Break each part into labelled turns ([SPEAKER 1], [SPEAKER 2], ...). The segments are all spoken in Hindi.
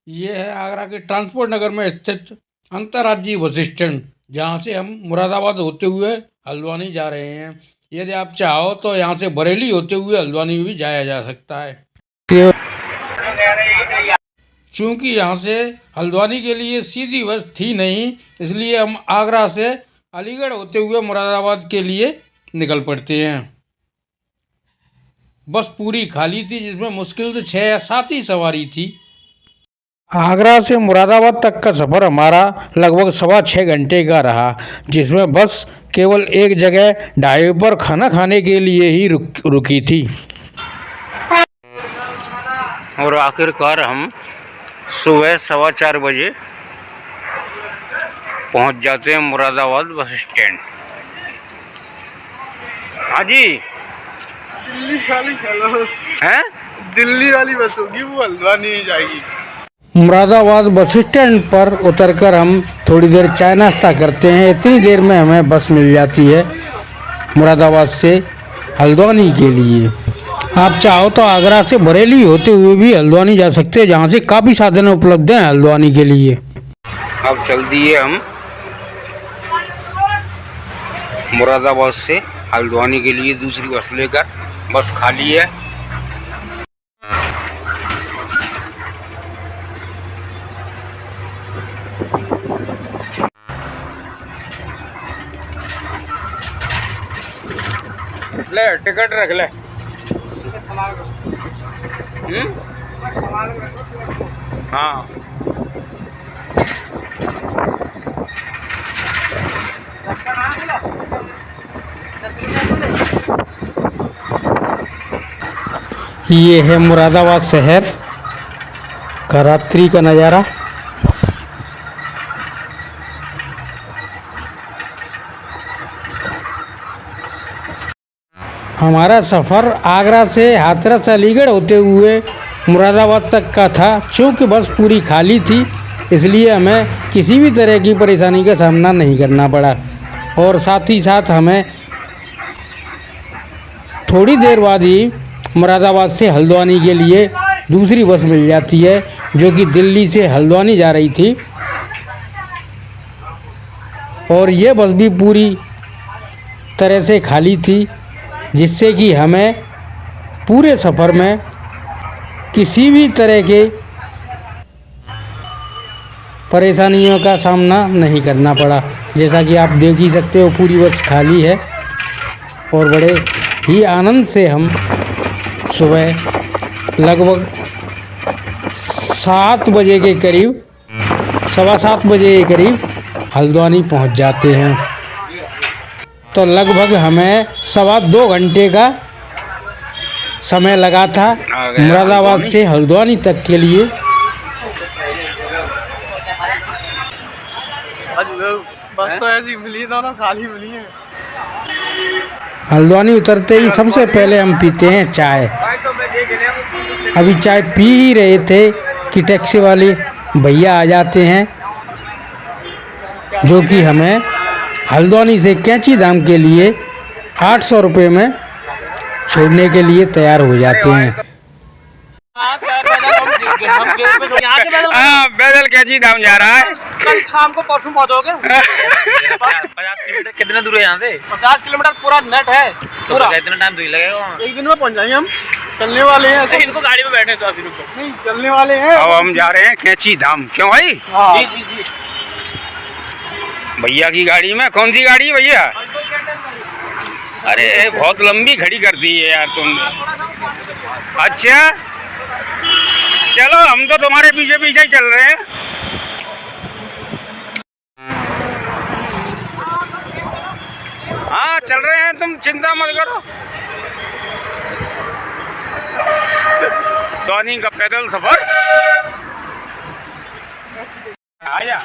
[SPEAKER 1] ये है आगरा के ट्रांसपोर्ट नगर में स्थित अंतर्राज्यीय बस स्टैंड, जहाँ से हम मुरादाबाद होते हुए हल्द्वानी जा रहे हैं। यदि आप चाहो तो यहाँ से बरेली होते हुए हल्द्वानी भी जाया जा सकता है। चूँकि यहाँ से हल्द्वानी के लिए सीधी बस थी नहीं, इसलिए हम आगरा से अलीगढ़ होते हुए मुरादाबाद के लिए निकल पड़ते हैं। बस पूरी खाली थी, जिसमें मुश्किल से 6 या 7 ही सवारी थी। आगरा से मुरादाबाद तक का सफ़र हमारा लगभग 6.25 घंटे का रहा, जिसमें बस केवल एक जगह ढाबे पर खाना खाने के लिए ही रुकी थी। और आखिरकार हम सुबह 4:15 बजे पहुंच जाते हैं मुरादाबाद बस स्टैंड। हाँ जी,
[SPEAKER 2] दिल्ली वाली बस होगी, वो हल्द्वानी जाएगी।
[SPEAKER 1] मुरादाबाद बस स्टैंड पर उतरकर हम थोड़ी देर चाय नाश्ता करते हैं। इतनी देर में हमें बस मिल जाती है मुरादाबाद से हल्द्वानी के लिए। आप चाहो तो आगरा से बरेली होते हुए भी हल्द्वानी जा सकते हैं, जहाँ से काफ़ी साधन उपलब्ध हैं हल्द्वानी के लिए। अब चल दिए हम मुरादाबाद से हल्द्वानी के लिए दूसरी बस लेकर। बस खाली है। ले टिकट रख ले। हाँ, ये है मुरादाबाद शहर का रात्रि का नज़ारा। हमारा सफ़र आगरा से हाथरस अलीगढ़ होते हुए मुरादाबाद तक का था। चूँकि बस पूरी खाली थी, इसलिए हमें किसी भी तरह की परेशानी का सामना नहीं करना पड़ा। और साथ ही साथ हमें थोड़ी देर बाद ही मुरादाबाद से हल्द्वानी के लिए दूसरी बस मिल जाती है, जो कि दिल्ली से हल्द्वानी जा रही थी। और ये बस भी पूरी तरह से खाली थी, जिससे कि हमें पूरे सफ़र में किसी भी तरह के परेशानियों का सामना नहीं करना पड़ा। जैसा कि आप देख ही सकते हो, पूरी बस खाली है। और बड़े ही आनंद से हम सुबह लगभग 7 बजे के करीब, 7:15 बजे के करीब हल्द्वानी पहुंच जाते हैं। तो लगभग हमें 2.25 घंटे का समय लगा था मुरादाबाद से हल्द्वानी तक के लिए।
[SPEAKER 2] बस तो ऐसी मिली, दोनों खाली मिली है।
[SPEAKER 1] हल्द्वानी उतरते ही सबसे पहले हम पीते हैं चाय। अभी चाय पी ही रहे थे कि टैक्सी वाले भैया आ जाते हैं, जो कि हमें हल्द्वानी से कैंची धाम के लिए 800 रुपये में छोड़ने के लिए तैयार हो जाते हैं।
[SPEAKER 3] पैदल कैंची धाम जा रहा है।
[SPEAKER 2] कल शाम को परसों पहुंचोगे।
[SPEAKER 3] 50 किलोमीटर कितने दूर है यहाँ से?
[SPEAKER 2] 50 किलोमीटर पूरा नेट है पूरा।
[SPEAKER 3] तो कितना टाइम लगेगा?
[SPEAKER 2] एक दिन में पहुंच जाएंगे हम। चलने वाले हैं।
[SPEAKER 3] तो इनको गाड़ी में बैठे तो अभी रुको।
[SPEAKER 2] नहीं, चलने वाले हैं।
[SPEAKER 3] अब हम जा रहे हैं कैंची धाम। क्यों भाई?
[SPEAKER 2] हाँ।
[SPEAKER 3] जी जी जी। भैया की गाड़ी में। कौन सी गाड़ी है भैया? अरे बहुत लंबी खड़ी कर दी है यार तुमने। अच्छा चलो, हम तो तुम्हारे पीछे पीछे ही चल रहे हैं। हाँ चल रहे हैं, तुम चिंता मत करो। हल्द्वानी का पैदल सफर। आजा।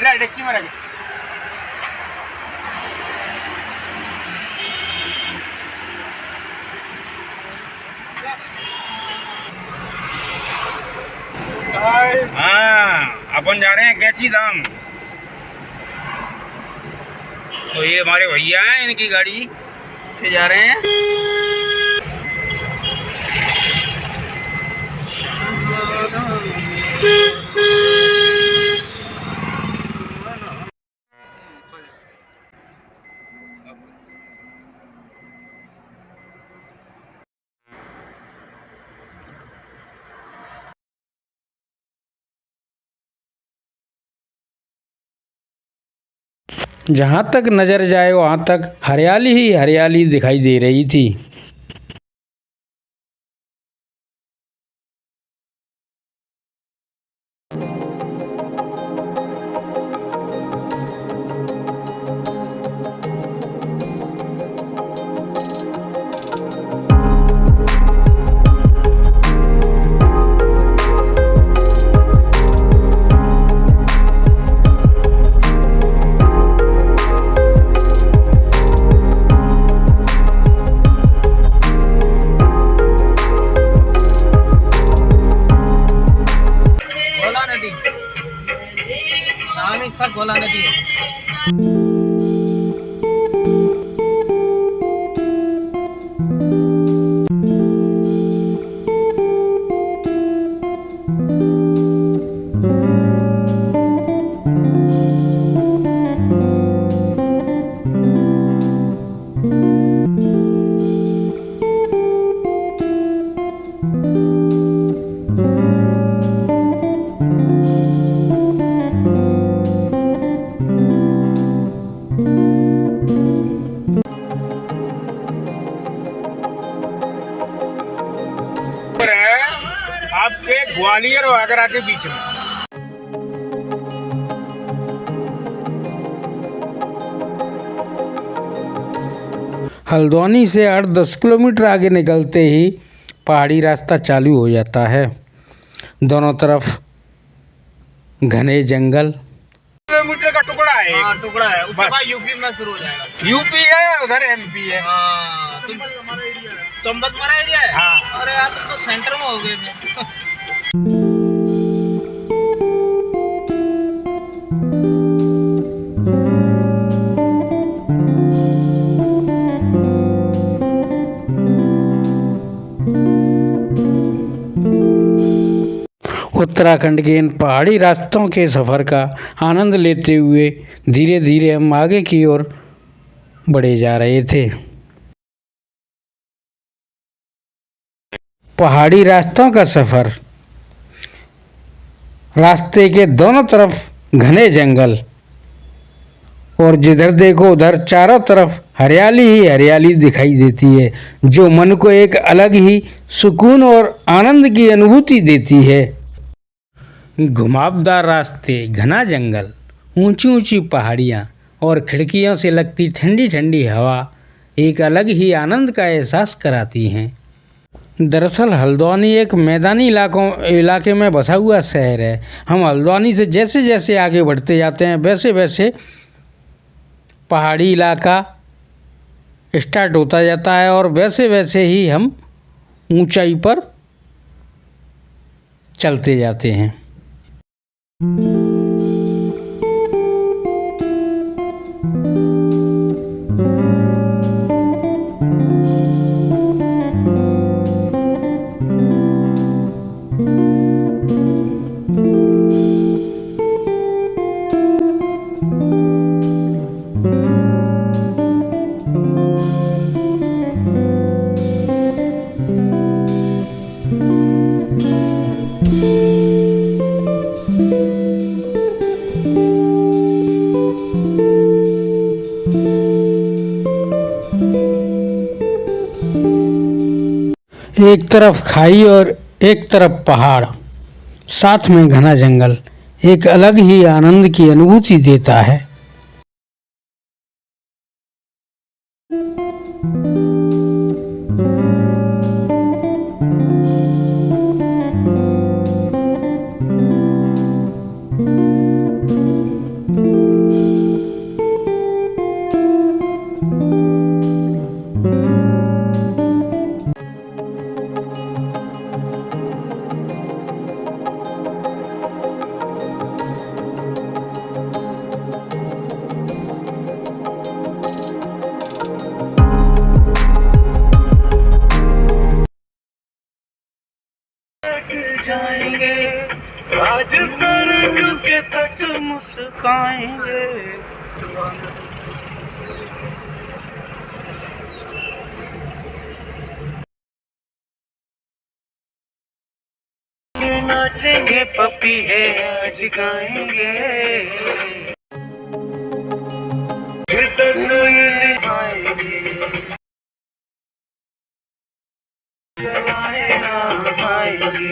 [SPEAKER 3] ले डिक्की में रख। हाँ, अपन जा रहे हैं कैंची धाम। तो ये हमारे भैया हैं, इनकी गाड़ी से जा रहे हैं।
[SPEAKER 1] जहाँ तक नज़र जाए वहाँ तक हरियाली ही हरियाली दिखाई दे रही थी।
[SPEAKER 4] नाम इसका गोला नदी है।
[SPEAKER 3] आपके ग्वालियर और आगरा के बीच में।
[SPEAKER 1] हल्द्वानी से 8-10 किलोमीटर आगे निकलते ही पहाड़ी रास्ता चालू हो जाता है। दोनों तरफ घने जंगल।
[SPEAKER 3] किलोमीटर का टुकड़ा है।
[SPEAKER 4] हाँ टुकड़ा है, उसके बाद यूपी में शुरू हो जाएगा।
[SPEAKER 3] यूपी है, उधर एमपी है।
[SPEAKER 4] हाँ चंबत मरा एरिया है।
[SPEAKER 3] हाँ।
[SPEAKER 4] अरे यार तुम तो सेंटर में हो गए थे।
[SPEAKER 1] उत्तराखंड के इन पहाड़ी रास्तों के सफ़र का आनंद लेते हुए धीरे धीरे हम आगे की ओर बढ़े जा रहे थे। पहाड़ी रास्तों का सफ़र, रास्ते के दोनों तरफ घने जंगल और जिधर देखो उधर चारों तरफ हरियाली ही हरियाली दिखाई देती है, जो मन को एक अलग ही सुकून और आनंद की अनुभूति देती है। घुमावदार रास्ते, घना जंगल, ऊंची ऊंची पहाड़ियाँ और खिड़कियों से लगती ठंडी ठंडी हवा एक अलग ही आनंद का एहसास कराती हैं। दरअसल हल्द्वानी एक मैदानी इलाके में बसा हुआ शहर है। हम हल्द्वानी से जैसे जैसे आगे बढ़ते जाते हैं वैसे वैसे पहाड़ी इलाका स्टार्ट होता जाता है और वैसे वैसे ही हम ऊंचाई पर चलते जाते हैं। एक तरफ खाई और एक तरफ पहाड़, साथ में घना जंगल एक अलग ही आनंद की अनुभूति देता है।
[SPEAKER 3] सिखाएंगे। नाचेंगे पपी है आज गाएंगे। चलाए ना आएंगे।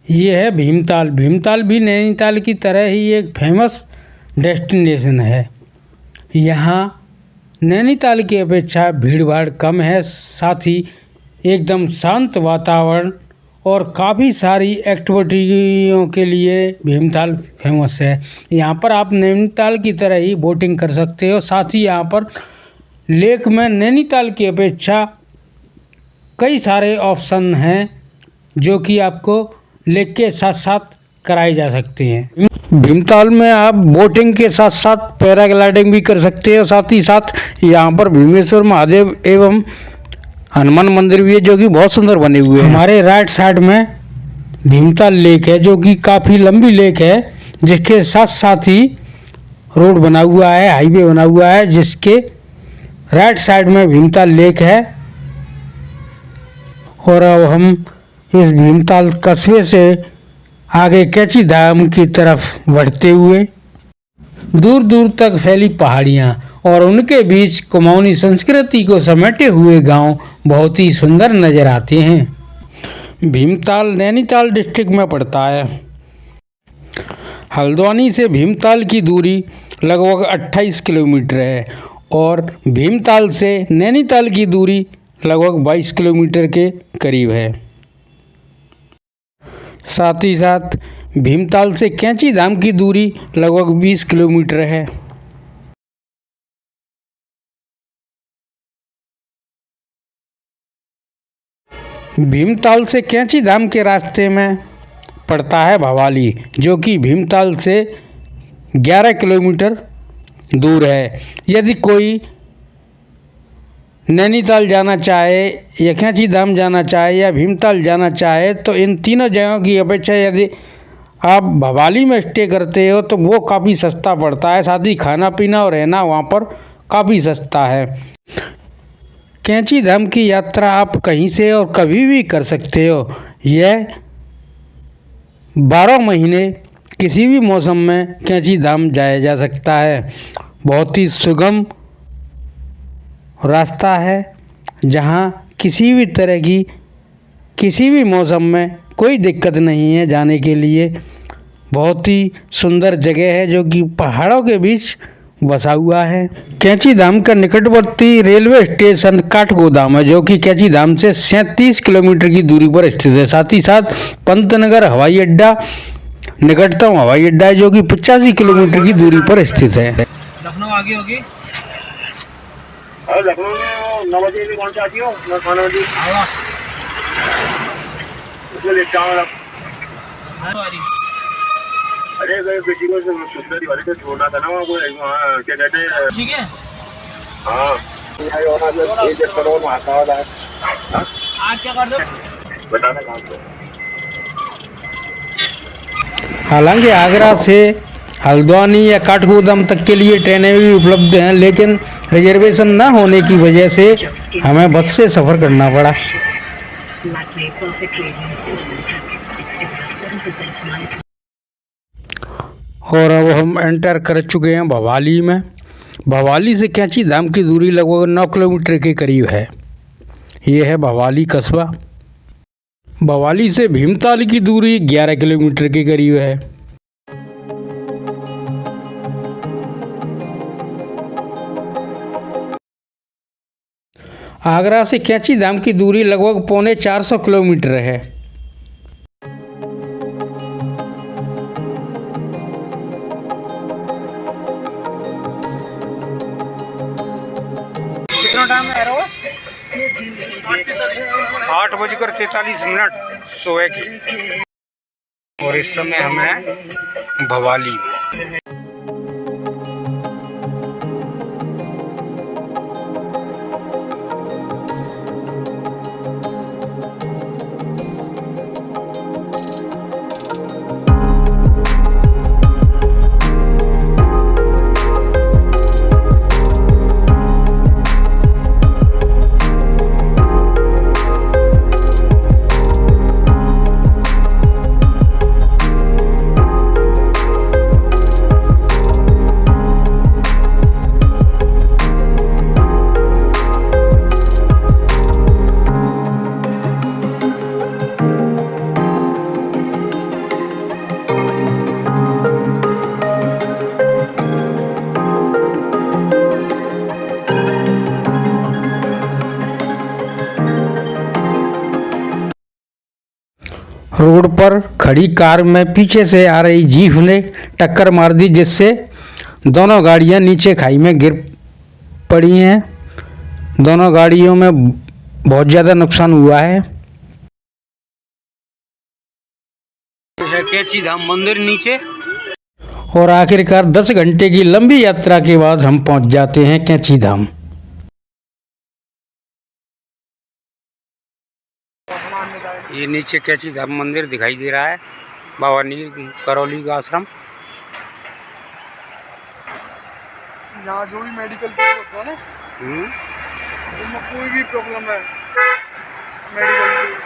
[SPEAKER 1] ये है भीमताल। भीमताल भी नैनीताल की तरह ही एक फेमस डेस्टिनेशन है। यहाँ नैनीताल की अपेक्षा भीड़ भाड़ कम है, साथ ही एकदम शांत वातावरण और काफ़ी सारी एक्टिविटियों के लिए भीमताल फेमस है। यहाँ पर आप नैनीताल की तरह ही बोटिंग कर सकते हो। साथ ही यहाँ पर लेक में नैनीताल की अपेक्षा कई सारे ऑप्शन हैं जो कि आपको लेक के साथ साथ कराए जा सकते हैं। भीमताल में आप बोटिंग के साथ साथ पैराग्लाइडिंग भी कर सकते हो। साथ ही साथ यहाँ पर भीमेश्वर महादेव एवं हनुमान मंदिर भी है जो कि बहुत सुंदर बने हुए हैं। हमारे राइट साइड में भीमताल लेक है जो कि काफ़ी लंबी लेक है, जिसके साथ साथ ही रोड बना हुआ है, हाईवे बना हुआ है, जिसके राइट साइड में भीमताल लेक है। और अब हम इस भीमताल कस्बे से आगे कैची धाम की तरफ बढ़ते हुए दूर दूर तक फैली पहाड़ियाँ और उनके बीच कुमाऊनी संस्कृति को समेटे हुए गांव बहुत ही सुंदर नजर आते हैं। भीमताल नैनीताल डिस्ट्रिक्ट में पड़ता है। हल्द्वानी से भीमताल की दूरी लगभग 28 किलोमीटर है और भीमताल से नैनीताल की दूरी लगभग 22 किलोमीटर के करीब है। साथ ही साथ भीमताल से कैची धाम की दूरी लगभग 20 किलोमीटर है। भीमताल से कैची धाम के रास्ते में पड़ता है भवाली, जो कि भीमताल से 11 किलोमीटर दूर है। यदि कोई नैनीताल जाना चाहे या कैची धाम जाना चाहे या भीमताल जाना चाहे तो इन तीनों जगहों की अपेक्षा यदि आप भवाली में स्टे करते हो तो वो काफ़ी सस्ता पड़ता है। साथ ही खाना पीना और रहना वहाँ पर काफ़ी सस्ता है। कैची धाम की यात्रा आप कहीं से और कभी भी कर सकते हो। यह 12 महीने किसी भी मौसम में कैची धाम जाया जा सकता है। बहुत ही सुगम रास्ता है जहाँ किसी भी तरह की किसी भी मौसम में कोई दिक्कत नहीं है जाने के लिए। बहुत ही सुंदर जगह है जो कि पहाड़ों के बीच बसा हुआ है। कैची धाम का निकटवर्ती रेलवे स्टेशन काठगोदाम है जो कि कैची धाम से 37 किलोमीटर की दूरी पर स्थित है। साथ ही साथ पंतनगर हवाई अड्डा निकटतम हवाई अड्डा है जो कि 85 किलोमीटर की दूरी पर स्थित है।
[SPEAKER 4] लखनऊ आगे होगी।
[SPEAKER 2] लखनऊ में 9 बजे भी कौन सी आती हो? 9 बजे उसमें लेता हूँ। अरे अगर किसी को सुंदरी वाले को छोड़ना था ना वहाँ क्या कहते हैं,
[SPEAKER 4] ठीक है।
[SPEAKER 2] हाँ
[SPEAKER 4] आज क्या कर दो
[SPEAKER 2] बताना काम को।
[SPEAKER 1] हालांकि आगरा से हल्द्वानी या काठगोदाम तक के लिए ट्रेनें भी उपलब्ध हैं, लेकिन रिजर्वेशन ना होने की वजह से हमें बस से सफ़र करना पड़ा। और अब हम एंटर कर चुके हैं भवाली में। भवाली से कैंची धाम की दूरी लगभग 9 किलोमीटर के करीब है। ये है भवाली कस्बा। भवाली से भीमताल की दूरी 11 किलोमीटर के करीब है। आगरा से कैंची धाम की दूरी लगभग 450 किलोमीटर है।
[SPEAKER 3] कितना टाइम है यार वो? 8:43 सुबह की। और इस समय हम हैं भवाली में।
[SPEAKER 1] रोड पर खड़ी कार में पीछे से आ रही जीप ने टक्कर मार दी, जिससे दोनों गाड़ियां नीचे खाई में गिर पड़ी हैं। दोनों गाड़ियों में बहुत ज़्यादा नुकसान हुआ है।
[SPEAKER 3] कैंची धाम मंदिर नीचे।
[SPEAKER 1] और आखिरकार 10 घंटे की लंबी यात्रा के बाद हम पहुंच जाते हैं कैंची धाम।
[SPEAKER 3] ये नीचे कैंची धाम मंदिर दिखाई दे रहा है, बाबा नीर करौली का आश्रम।
[SPEAKER 2] यहाँ जो भी मेडिकल पे होता है ना, जिनमें कोई भी प्रॉब्लम है मेडिकल की,